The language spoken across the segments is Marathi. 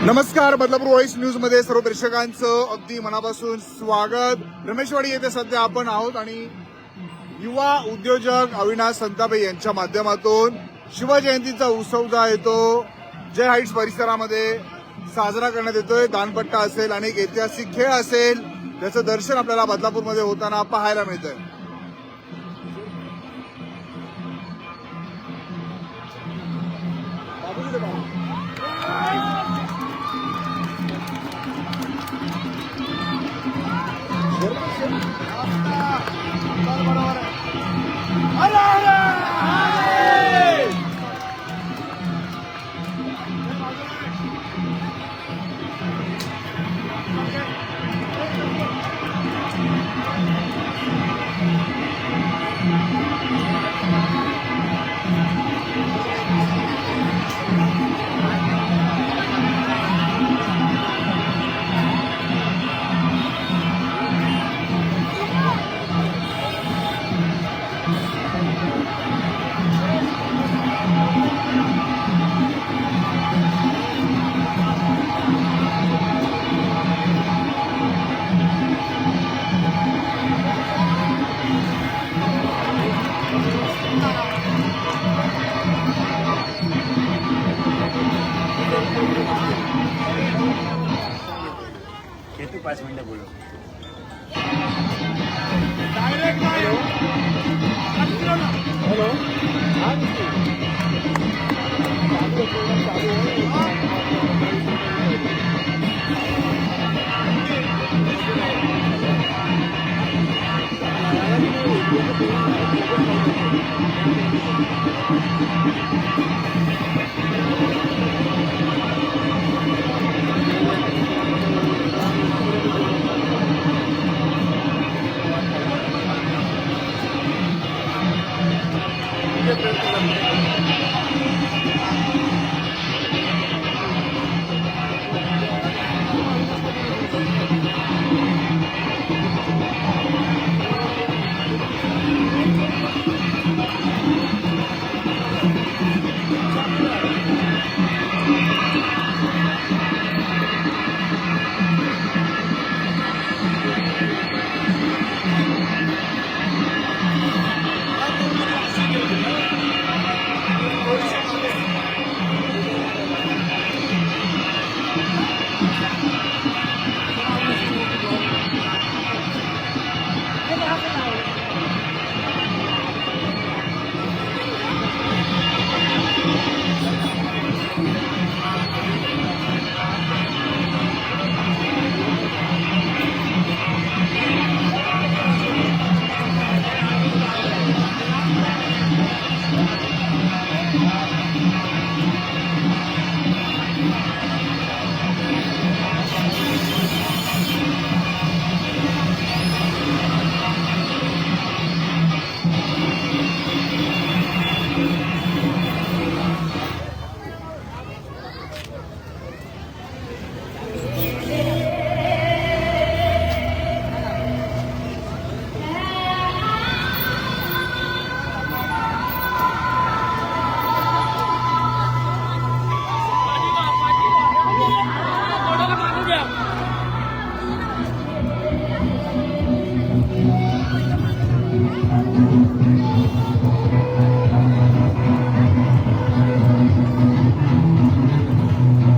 नमस्कार. बदलापूर व्हॉइस न्यूज मध्ये सर्व प्रेक्षकांचं अगदी मनापासून स्वागत. रमेशवाडी येथे सध्या आपण आहोत आणि युवा उद्योजक अविनाश संतापे यांच्या माध्यमातून शिवजयंतीचा उत्सव जो आहे तो जय हाईट्स परिसरामध्ये साजरा करण्यात येतोय. दानपट्टा असेल, अनेक ऐतिहासिक खेळ असेल, त्याचं दर्शन आपल्याला बदलापूरमध्ये होताना पाहायला मिळतंय. तू 5 मिनिटं बोलू.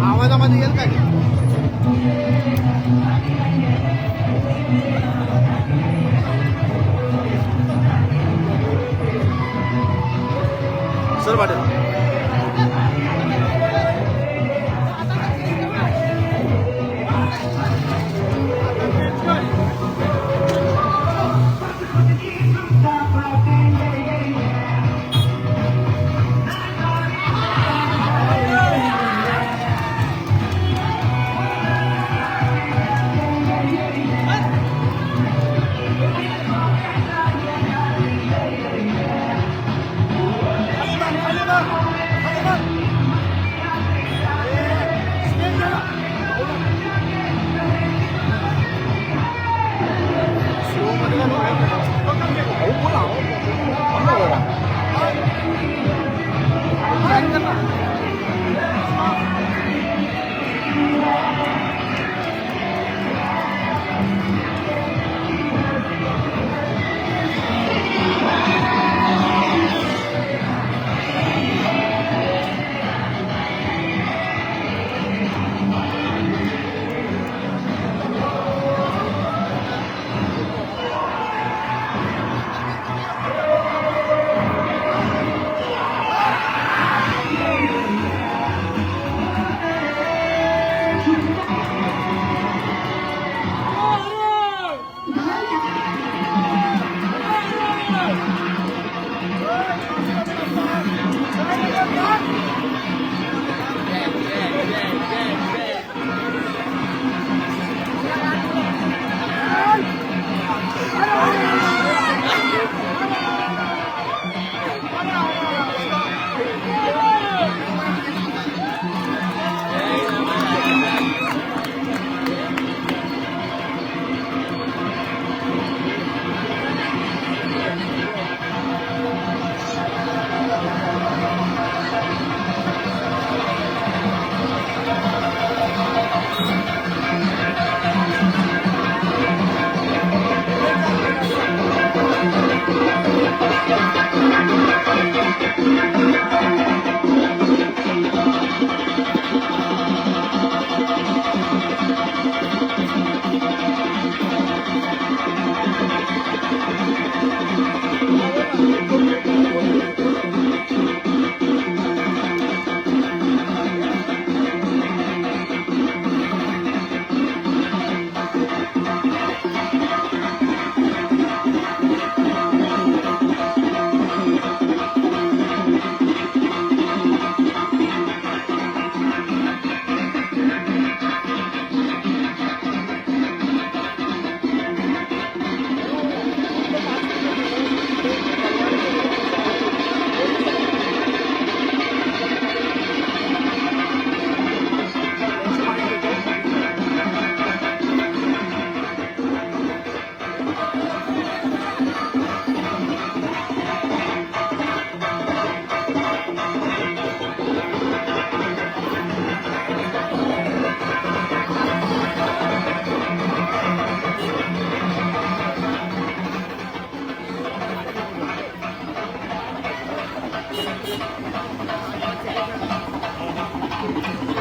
आवाजामध्ये येईल काय? सर पाटील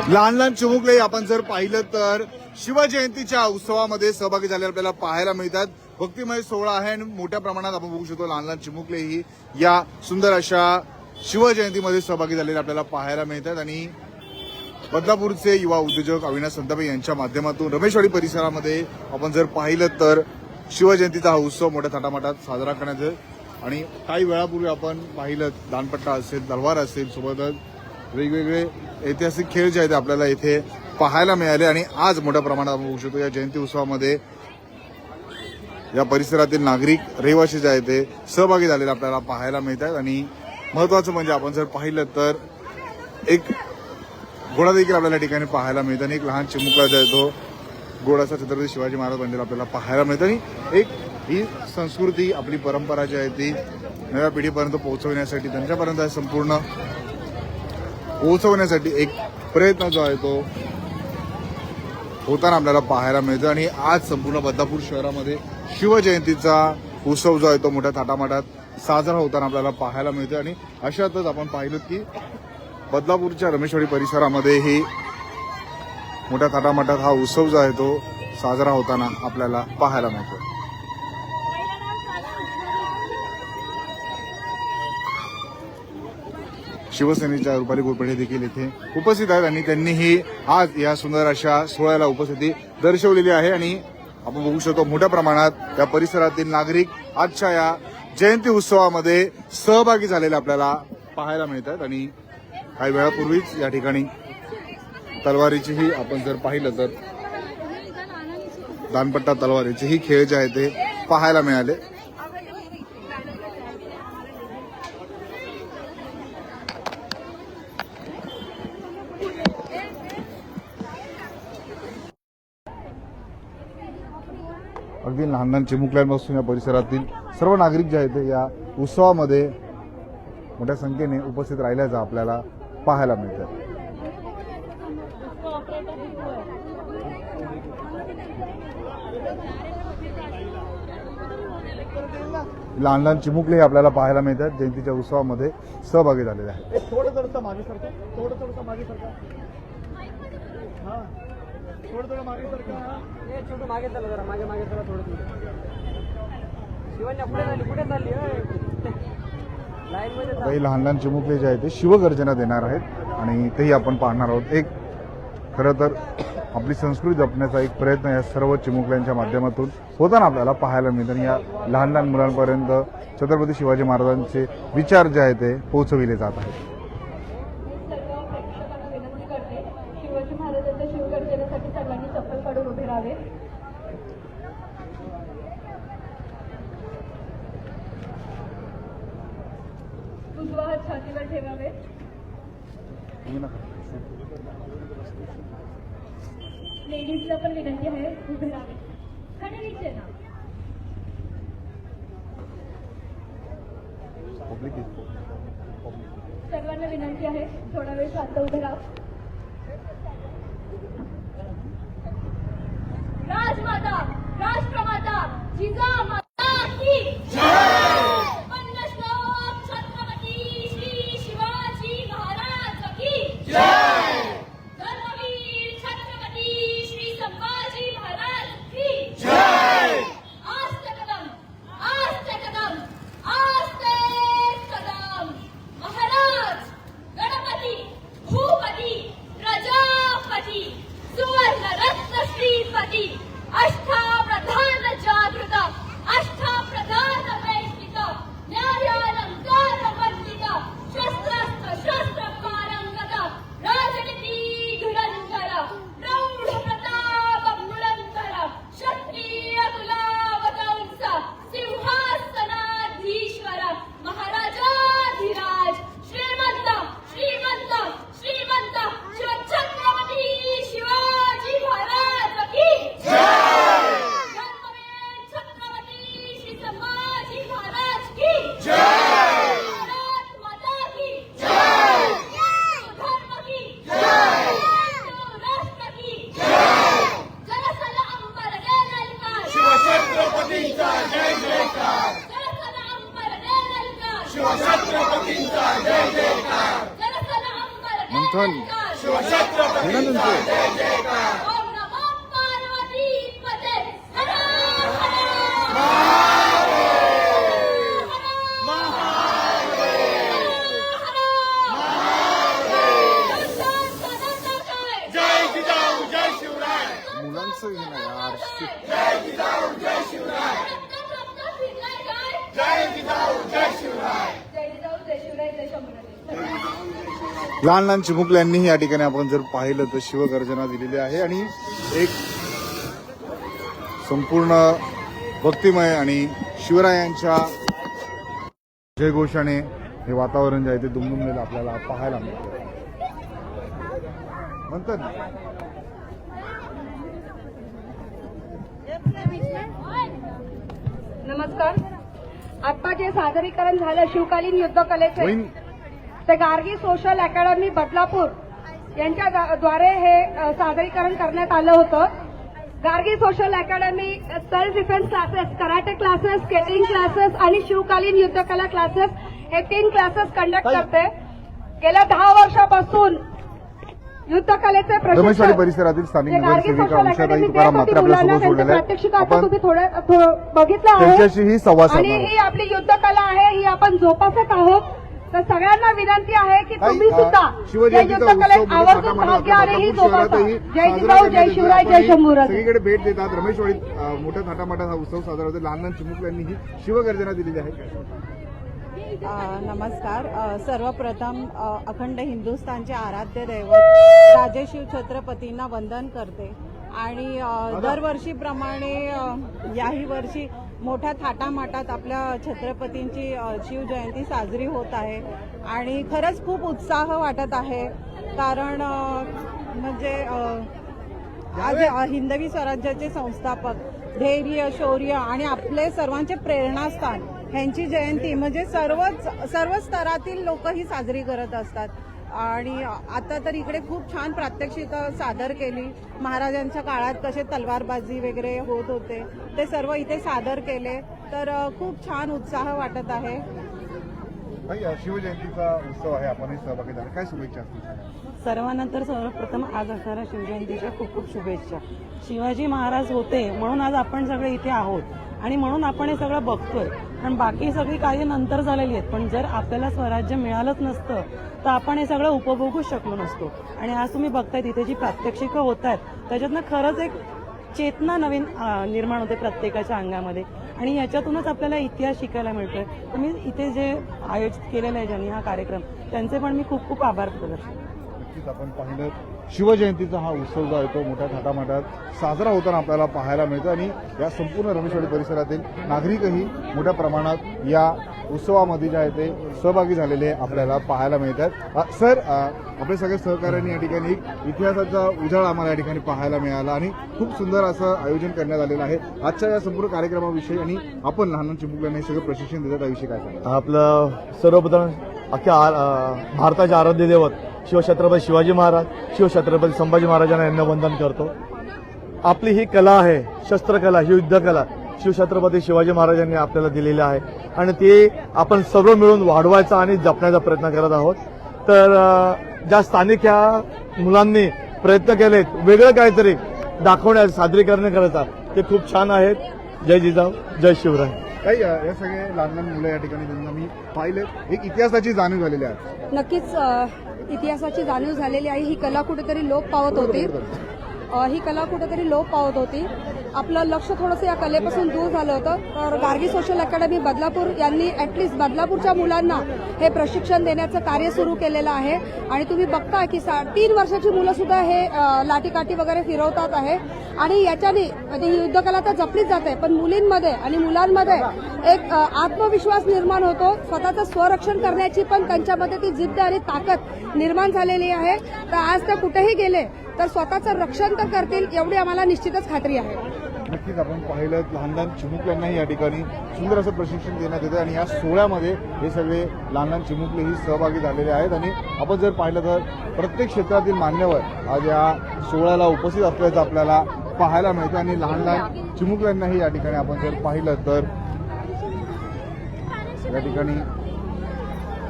लहान लहान चिमुकले आपण जर पाहिलं तर शिवजयंतीच्या उत्सवामध्ये सहभागी झालेले आपल्याला पाहायला मिळतात. भक्तिमय सोहळा आहे आणि मोठ्या प्रमाणात आपण बघू शकतो लहान लहान चिमुकलेही या सुंदर अशा शिवजयंतीमध्ये सहभागी झालेले आपल्याला पाहायला मिळतात. आणि बदलापूरचे युवा उद्योजक अविनाश संतापे यांच्या माध्यमातून रमेशवाडी परिसरामध्ये आपण जर पाहिलं तर शिवजयंतीचा हा उत्सव मोठ्या थाटामाटात साजरा करण्यात येईल. आणि काही वेळापूर्वी आपण पाहिलं दानपट्टा असेल, तलवार असेल, सोबतच वेगवेगळे ऐतिहासिक खेळ जे आहेत ते आपल्याला इथे पाहायला मिळाले. आणि आज मोठ्या प्रमाणात आपण बघू शकतो या जयंती उत्सवामध्ये या परिसरातील नागरिक रहिवासी जे आहेत ते सहभागी झालेले आपल्याला पाहायला मिळतात. आणि महत्वाचं म्हणजे आपण जर पाहिलं तर एक घोडा देखील आपल्याला ठिकाणी पाहायला मिळतं आणि एक लहान चिमुकला जो आहे तो घोडाचा छत्रपती शिवाजी महाराज बनलेला आपल्याला पाहायला मिळतं. आणि एक ही संस्कृती आपली परंपरा जी आहे ती नव्या पिढीपर्यंत पोहोचवण्यासाठी त्यांच्यापर्यंत संपूर्ण पोहोचवण्यासाठी एक प्रयत्न जो आहे तो होताना आपल्याला पाहायला मिळतं. आणि आज संपूर्ण बदलापूर शहरामध्ये शिवजयंतीचा उत्सव जो आहे तो मोठ्या थाटामाटात साजरा होताना आपल्याला पाहायला मिळतं. आणि अशातच आपण पाहिलं की बदलापूरच्या रमेशवाडी परिसरामध्येही मोठ्या थाटामाटात हा उत्सव जो आहे तो साजरा होताना आपल्याला पाहायला मिळतो. शिवसेनेच्या रुपाली घोरपडे देखील इथे उपस्थित आहेत आणि त्यांनीही आज या सुंदर अशा सोहळ्याला उपस्थिती दर्शवलेली आहे. आणि आपण बघू शकतो मोठ्या प्रमाणात या परिसरातील नागरिक आजच्या या जयंती उत्सवामध्ये सहभागी झालेले आपल्याला पाहायला मिळतात. आणि काही वेळापूर्वीच या ठिकाणी तलवारीचीही आपण जर पाहिलं तर दानपट्टा तलवारीचेही खेळ जे आहे ते पाहायला मिळाले. अगदी लहान लहान चिमुकल्यांपासून या परिसरातील सर्व नागरिक जे आहेत ते या उत्सवामध्ये मोठ्या संख्येने उपस्थित राहिल्याचं आपल्याला पाहायला मिळतं. लहान लहान चिमुकले आपल्याला पाहायला मिळतात जयंतीच्या उत्सवामध्ये सहभागी झालेले आहेत. थोडं मागे सरका, थोडं मागे सरका. हा थोडं मागे सरका. हे छोटं मागे चला जरा, मागे चला थोडं. शिवण्या पुढे चालली लाईन मध्ये. काही लहान लहान चिमुकले जे आहेत ते शिवगर्जना देणार आहेत आणि तेही आपण पाहणार आहोत. एक खरं तर आपली संस्कृती जपण्याचा एक प्रयत्न या सर्व चिमुकल्यांच्या माध्यमातून होताना आपल्याला पाहायला मिळतं. आणि या लहान लहान मुलांपर्यंत छत्रपती शिवाजी महाराजांचे विचार जे आहेत ते पोहोचविले जात आहेत. शिवाजी महाराजांच्या शिवगर्जनेसाठी सर्वांनी चप्पल काढून उभे राहावे. उजवा हात छातीवर ठेवावे. लेडीजला पण विनंती आहे उभे राहावे. खंडणीचे ना सर्वांना विनंती आहे थोडा वेळ शांत उभे राहा. राजमाता राष्ट्रमाता जिजामाता की जय. पंचश्लोक छत्रपती श्री शिवाजी महाराज की जय. धर्मवीर छत्रपती श्री संभाजी महाराज की जय. आस्ते कदम आस्ते कदम आस्ते कदम. महाराज गणपती भूपती प्रजापती सुवर्णरत्न श्रीपती अष्टाप्रधान जागृत अष्टाप्रधान वैष्णिक न्यायालंकार वंदित शस्त्रास्त्र शस्त्र पारंगत राजनीती धुरंधर प्रौढ प्रताप मुरंधर क्षत्रिय कुलावतंस सिंहासनाधीश्वर महाराजाधिराज श्रीमंत श्रीमंत श्रीमंत शिवछत्रपती शिवाजी महाराज की जय. धर्मवीर छत्रपती श्री संभाजी महाराज की जय. भारत माता की जय. धर्म की जय. राष्ट्र की जय. जलसल अंबर ललकार शिवछत्रपतींचा जय जयकार. जलसल अंबर ललकार शिवछत्रपतींचा जय जयकार. जलसल अंबर मंथन ललकार अभिनंदन सर. ओम नमो पार्वती पते हर हर मुलांचं हे ना यार. लहान लहान चिमुकल्यांनीही या ठिकाणी आपण जर पाहिलं तर शिवगर्जना दिलेली आहे आणि एक संपूर्ण भक्तिमय आणि शिवरायांच्या जयघोषाने हे वातावरण जे आहे ते दुमदुमलेलं आपल्याला पाहायला मिळतं. म्हणतात ना, नमस्कार. आता जे सादरीकरण झालं शिवकालीन युद्ध कलेचे वहीन ते गार्गी सोशल अकॅडमी बदलापूर यांच्या द्वारे हे सादरीकरण करण्यात आलं होतं. Gargi social academy self defence classes, karate classes, skating classes आणि शिवकालीन युद्ध कला क्लासेस हे 3 क्लासेस कंडक्ट करते. गेल्या 10 वर्षापासून युद्ध कलेचे रमेशवाडी प्रशिक्षण परिसरातील स्थानिक जे गार्गी नगरसेविका सोशल उषाताई अकॅडमी तुकाराम मात्र आपल्यासोबत मुलांना जोडलेल्या आहेत. प्रात्यक्षिक आता आपण तुम्ही थोडं बघितलं आहे त्यांच्याशीही संवाद आणि साधणार ही आपली युद्ध कला आहे, ही आपण जोपासत आहोत. तर सगळ्यांना विनंती आहे की तुम्ही सुद्धा या शिवजयंतीचा युद्ध कलेत उत्सव आवर्जून भाग घ्या आणि ही जोपासा. जय साजरा जिजाऊ, जय करण्यात शिवराय, येतो. जय आपण शंभूराज. सगळीकडे भेट देतात. रमेशवाडीत मोठ्या थाटामाटात हा उत्सव साजरा होतो. लहान लहान चिमुकल्यांनी ही शिवगर्जना दिलेली आहे. नमस्कार. सर्वप्रथम अखंड हिंदुस्थानचे आराध्य दैवत राजेशिव छत्रपतींना वंदन करते आणि दरवर्षीप्रमाणे याही वर्षी मोठ्या थाटामाटात आपल्या छत्रपतींची शिवजयंती साजरी होत आहे आणि खरंच खूप उत्साह वाटत आहे. कारण म्हणजे आज हिंदवी स्वराज्याचे संस्थापक, धैर्य, शौर्य आणि आपले सर्वांचे प्रेरणास्थान ह्यांची जयंती म्हणजे सर्व स्तरातील लोक ही साजरी करत असतात. आणि आता तर इकडे खूप छान प्रात्यक्षिक सादर केली. महाराजांच्या काळात कसे तलवारबाजी वगैरे होत होते ते सर्व इथे सादर केले. तर खूप छान उत्साह वाटत आहे. शिवजयंतीचा उत्सव आहे, आपणही सहभागी झाले. काय शुभेच्छा असतील? सर्वांना तर सर्वप्रथम आज असणाऱ्या शिवजयंतीच्या खूप खूप शुभेच्छा. शिवाजी महाराज होते म्हणून आज आपण सगळे इथे आहोत आणि म्हणून आपण हे सगळं बघतोय. पण बाकी सगळी कार्य नंतर झालेली आहेत. पण जर आपल्याला स्वराज्य मिळालंच नसतं तर आपण हे सगळं उपभोगूच शकलो नसतो. आणि आज तुम्ही बघताय तिथे जी प्रात्यक्षिकं होत आहेत त्याच्यातनं खरंच एक चेतना नवीन निर्माण होते प्रत्येकाच्या अंगामध्ये आणि याच्यातूनच आपल्याला इतिहास शिकायला मिळतोय. तर मी इथे जे आयोजित केलेलं आहे ज्यांनी हा कार्यक्रम त्यांचे पण मी खूप खूप आभार प्रदर्शन. नक्कीच आपण पाहिलं शिवजयंतीचा हा उत्सव जो आहे तो मोठ्या थाटामाटात साजरा होताना आपल्याला पाहायला मिळतो आणि या संपूर्ण रमेशवाडी परिसरातील नागरिकही मोठ्या प्रमाणात या उत्सवामध्ये जे आहे ते सहभागी झालेले आपल्याला पाहायला मिळतात. सर, आपले सगळे सहकार्यांनी या ठिकाणी इतिहासाचा उजाळा आम्हाला या ठिकाणी पाहायला मिळाला आणि खूप सुंदर असं आयोजन करण्यात आलेलं आहे. आजच्या या संपूर्ण कार्यक्रमाविषयी आणि आपण लहान लहान चिमुकल्यांना हे सगळं प्रशिक्षण देतात त्याविषयी काय सांगा? आपलं सर्वप्रथम अख्ख्या भारताचे आराध्य दैवत शिवछत्रपती शिवाजी महाराज, शिवछत्रपती संभाजी महाराजांना यांना वंदन करतो. आपली ही कला आहे, शस्त्रकला, ही युद्धकला शिवछत्रपती शिवाजी महाराजांनी आपल्याला दिलेली आहे आणि ते आपण सर्व मिळून वाढवायचा आणि जपण्याचा प्रयत्न करत आहोत. तर ज्या स्थानिक ह्या मुलांनी प्रयत्न केलेत वेगळं काहीतरी दाखवण्याचं, सादरीकरण करायचा, ते खूप छान आहेत. जय जिजाऊ, जय शिवराय. काही या सगळे लहान लहान मुलं या ठिकाणी त्यांना मी पाहिले, एक इतिहासाची जाणीव झालेली आहे. नक्कीच इतिहासाची जाणीव झालेली आहे. ही कला कुठेतरी लोप पावत होती. आपलं लक्ष थोडंसं या कलेपासून दूर झालं होतं. तर गार्गी सोशल अकॅडमी बदलापूर यांनी ऍटलिस्ट बदलापूरच्या मुलांना हे प्रशिक्षण देण्याचं कार्य सुरू केलेलं आहे आणि तुम्ही बघता की 3 वर्षाची मुलं सुद्धा हे लाठीकाठी वगैरे फिरवतात आहे आणि याच्याने म्हणजे ही युद्धकला तर जपलीच जाते पण मुलींमध्ये आणि मुलांमध्ये एक आत्मविश्वास निर्माण होतो. स्वतःचं स्वरक्षण करण्याची पण त्यांच्यामध्ये ती जिद्द आणि ताकद निर्माण झालेली आहे. तर आज ते कुठेही गेले तर स्वतःचं रक्षण तर करतील एवढी आम्हाला निश्चितच खात्री आहे. नक्कीच आपण पाहिलं लहान लहान चिमुकल्यांनाही या ठिकाणी सुंदर असं प्रशिक्षण देण्यात येतं आणि या सोहळ्यामध्ये हे सगळे लहान लहान चिमुकलेही सहभागी झालेले आहेत आणि आपण जर पाहिलं तर प्रत्येक क्षेत्रातील मान्यवर आज या सोहळ्याला उपस्थित असल्याचं आपल्याला पाहायला मिळतं आणि लहान लहान चिमुकल्यांनाही या ठिकाणी आपण जर पाहिलं तर या ठिकाणी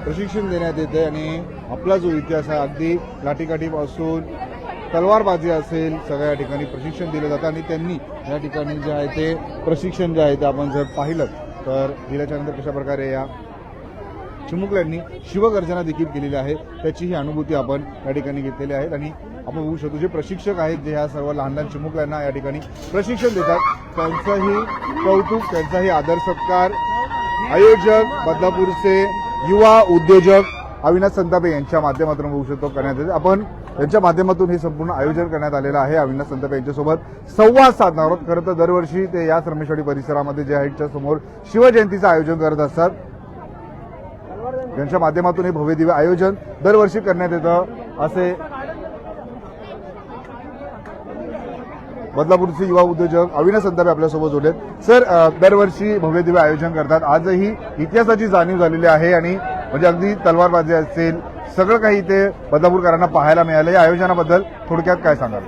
प्रशिक्षण देण्यात येते आणि आपला जो इतिहास आहे अगदी लाठीकाठीपासून तलवारबाजी असेल सगळ्या ठिकाणी प्रशिक्षण दिलं जातं आणि त्यांनी या ठिकाणी जे आहे ते प्रशिक्षण जे आहे ते आपण जर पाहिलं तर दिल्याच्या नंतर कशा प्रकारे या चिमुकल्यांनी शिवगर्जना देखील केलेली आहे त्याची ही अनुभूती आपण या ठिकाणी घेतलेली आहे आणि आपण बघू शकतो जे प्रशिक्षक आहेत जे ह्या सर्व लहान लहान चिमुकल्यांना या ठिकाणी प्रशिक्षण देतात त्यांचंही कौतुक त्यांचाही आदर सत्कार आयोजक बदलापूरचे युवा उद्योजक अविनाश संतापे यांच्या माध्यमातून बघू शकतो करण्यात येते आपण यांच्या माध्यमातून हे संपूर्ण आयोजन करण्यात आलेलं आहे अविनाश संतापे यांच्यासोबत संवाद साधणार आहोत खरं तर दरवर्षी ते याच रमेशवाडी परिसरामध्ये जे हाईटच्या समोर शिवजयंतीचं आयोजन करत असतात यांच्या माध्यमातून हे भव्य दिव्य आयोजन दरवर्षी करण्यात येतं असे बदलापूरचे युवा उद्योजक अविनाश संतापे आपल्यासोबत जोडलेत सर दरवर्षी भव्य दिव्य आयोजन करतात आजही इतिहासाची जाणीव झालेली आहे आणि म्हणजे अगदी तलवारबाजी असेल सगळं काही इथे बदलापूरकरांना पाहायला मिळालं या आयोजनाबद्दल थोडक्यात काय सांगाल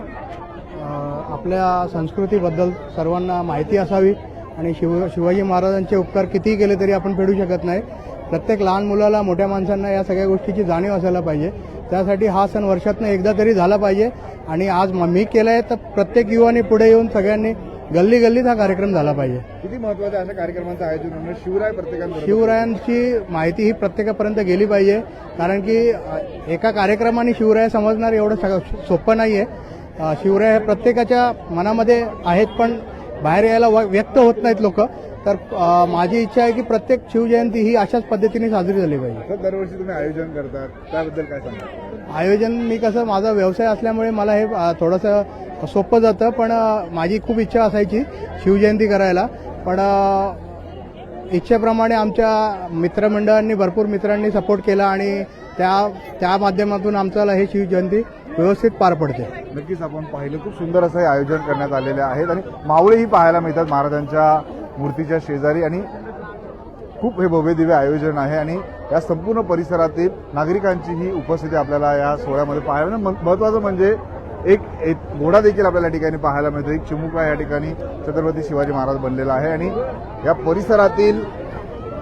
आपल्या संस्कृतीबद्दल सर्वांना माहिती असावी आणि शिवाजी महाराजांचे उपकार कितीही केले तरी आपण फेडू शकत नाही प्रत्येक लहान मुलाला मोठ्या माणसांना या सगळ्या गोष्टीची जाणीव असायला पाहिजे त्यासाठी हा सण वर्षातनं एकदा तरी झाला पाहिजे आणि आज मी केलाय तर प्रत्येक युवाने पुढे येऊन सगळ्यांनी गल्ली गल्लीत हा कार्यक्रम झाला पाहिजे किती महत्वाचं अशा कार्यक्रमाचं आयोजन होणं शिवराय प्रत्येकाबरोबर शिवरायांची माहिती ही प्रत्येकापर्यंत गेली पाहिजे कारण की एका कार्यक्रमाने शिवराय समजणार एवढं सोपं नाहीये शिवराय हे प्रत्येकाच्या मनामध्ये आहेत पण बाहेर यायला व्यक्त होत नाहीत लोक तर माझी इच्छा आहे की प्रत्येक शिवजयंती ही अशाच पद्धतीने साजरी झाली पाहिजे दरवर्षी तुम्ही आयोजन करतात त्याबद्दल काय सांगा आयोजन मी कसं माझा व्यवसाय असल्यामुळे मला हे थोडंसं सोपं जातं पण माझी खूप इच्छा असायची शिवजयंती करायला पण इच्छेप्रमाणे आमच्या मित्रमंडळांनी भरपूर मित्रांनी सपोर्ट केला आणि त्या माध्यमातून आमच्याला हे शिवजयंती व्यवस्थित पार पडते नक्कीच आपण पाहिलं खूप सुंदर असं हे आयोजन करण्यात आलेले आहेत आणि मावळेही पाहायला मिळतात महाराजांच्या मूर्तीच्या शेजारी आणि खूप हे भव्य दिव्य आयोजन आहे आणि या संपूर्ण परिसरातील नागरिकांचीही उपस्थिती आपल्याला या सोहळ्यामध्ये पाहायला महत्वाचं म्हणजे एक घोडा देखील आपल्याला या ठिकाणी पाहायला मिळतो एक चिमुकला या ठिकाणी छत्रपती शिवाजी महाराज बनलेला आहे आणि या परिसरातील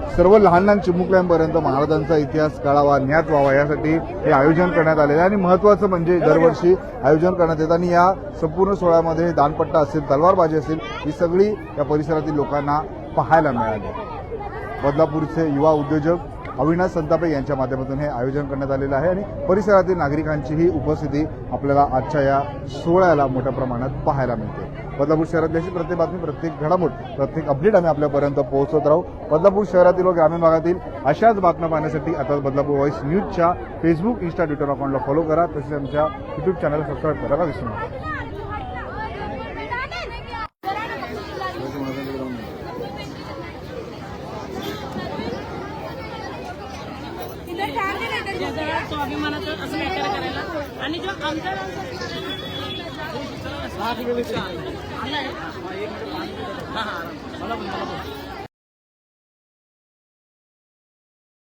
सर्व लहान लहान चिमुकल्यांपर्यंत महाराजांचा इतिहास कळावा ज्ञात व्हावा यासाठी हे आयोजन करण्यात आलेलं आहे आणि महत्वाचं म्हणजे दरवर्षी आयोजन करण्यात येतं आणि या संपूर्ण सोहळ्यामध्ये दानपट्टा असेल तलवारबाजी असेल ही सगळी या परिसरातील लोकांना पाहायला मिळाली बदलापूरचे युवा उद्योजक अविनाश संतापे यांच्या माध्यमातून हे आयोजन करण्यात आलेलं आहे आणि परिसरातील नागरिकांचीही उपस्थिती आपल्याला आजच्या या सोहळ्याला मोठ्या प्रमाणात पाहायला मिळते बदलापूर शहरातली अशी प्रत्येक बातमी प्रत्येक घडामोड प्रत्येक अपडेट आम्ही आपल्यापर्यंत पोहोचवत राहू बदलापूर शहरातील व ग्रामीण भागातील अशाच बातम्या पाहण्यासाठी आता बदलापूर व्हॉइस न्यूजच्या फेसबुक इंस्टा ट्विटर अकाउंटला फॉलो करा तसेच आमच्या युट्यूब चॅनलला सबस्क्राईब करायला विसरू नका स्वाभिमानाचं असं विचार करायला आणि जो आमचा